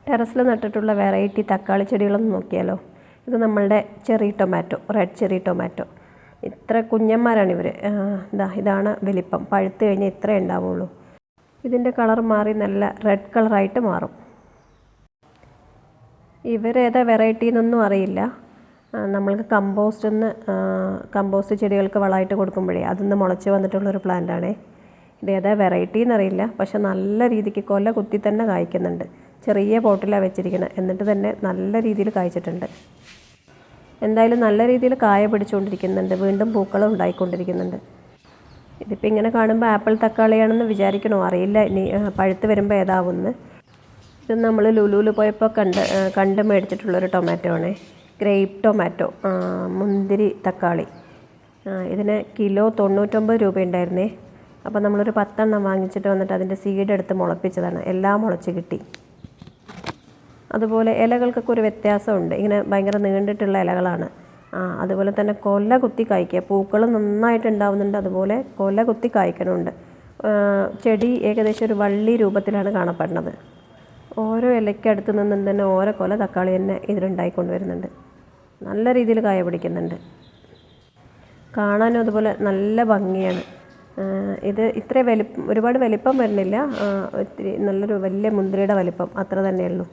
ടെറസിൽ നട്ടിട്ടുള്ള വെറൈറ്റി തക്കാളി ചെടികളൊന്ന് നോക്കിയാലോ. ഇത് നമ്മളുടെ cherry tomato, red cherry tomato. ഇത്ര കുഞ്ഞന്മാരാണ് ഇവർ. ഇതാണ് വലിപ്പം. പഴുത്ത് കഴിഞ്ഞാൽ ഇത്രേ ഉണ്ടാവുള്ളൂ. ഇതിൻ്റെ കളർ മാറി നല്ല റെഡ് കളറായിട്ട് മാറും. ഇവരേതാ വെറൈറ്റി എന്നൊന്നും അറിയില്ല. നമ്മൾക്ക് കമ്പോസ്റ്റ് ചെടികൾക്ക് വളമായിട്ട് കൊടുക്കുമ്പോഴേ അതിൽ മുളച്ച് വന്നിട്ടുള്ളൊരു പ്ലാന്റാണേ. ഇതേതാ വെറൈറ്റി എന്നറിയില്ല. പക്ഷെ നല്ല രീതിക്ക് കൊല കുത്തി തന്നെ കായ്ക്കുന്നുണ്ട്. ചെറിയ പോട്ടിലാണ് വെച്ചിരിക്കുന്നത്, എന്നിട്ട് തന്നെ നല്ല രീതിയിൽ കായ്ച്ചിട്ടുണ്ട്. എന്തായാലും നല്ല രീതിയിൽ കായ പിടിച്ചുകൊണ്ടിരിക്കുന്നുണ്ട്. വീണ്ടും പൂക്കളും ഉണ്ടായിക്കൊണ്ടിരിക്കുന്നുണ്ട്. ഇതിപ്പോൾ ഇങ്ങനെ കാണുമ്പോൾ ആപ്പിൾ തക്കാളിയാണെന്ന് വിചാരിക്കണോ അറിയില്ല. ഇനി പഴുത്ത് വരുമ്പോൾ ഏതാവുമെന്ന്. ഇത് നമ്മൾ ലുലുവിൽ പോയപ്പോൾ കണ്ട് മേടിച്ചിട്ടുള്ളൊരു ടൊമാറ്റോ ആണേ. ഗ്രേപ്പ് ടൊമാറ്റോ, മുന്തിരി തക്കാളി. ഇതിന് കിലോ 99 രൂപ ഉണ്ടായിരുന്നേ. അപ്പോൾ നമ്മളൊരു 10 എണ്ണം വാങ്ങിച്ചിട്ട് വന്നിട്ട് അതിൻ്റെ സീഡ് എടുത്ത് മുളപ്പിച്ചതാണ്. എല്ലാം മുളച്ച് കിട്ടി. അതുപോലെ ഇലകൾക്കൊക്കെ ഒരു വ്യത്യാസമുണ്ട്. ഇങ്ങനെ ഭയങ്കര നീണ്ടിട്ടുള്ള ഇലകളാണ്. അതുപോലെ തന്നെ കൊല കുത്തി കായ്ക്കുക. പൂക്കൾ നന്നായിട്ട് ഉണ്ടാവുന്നുണ്ട്, അതുപോലെ കൊല കുത്തി കായ്ക്കണമുണ്ട്. ചെടി ഏകദേശം ഒരു വള്ളി രൂപത്തിലാണ് കാണപ്പെടുന്നത്. ഓരോ ഇലയ്ക്കടുത്ത് നിന്നും തന്നെ ഓരോ കൊല തക്കാളി തന്നെ ഇതിലുണ്ടായിക്കൊണ്ട് വരുന്നുണ്ട്. നല്ല രീതിയിൽ കായ പിടിക്കുന്നുണ്ട്. കാണാനും അതുപോലെ നല്ല ഭംഗിയാണ്. ഇത് ഇത്ര ഒരുപാട് വലിപ്പം വരുന്നില്ല. ഒത്തിരി നല്ലൊരു വലിയ മുന്തിരിയുടെ വലിപ്പം അത്ര തന്നെയുള്ളൂ.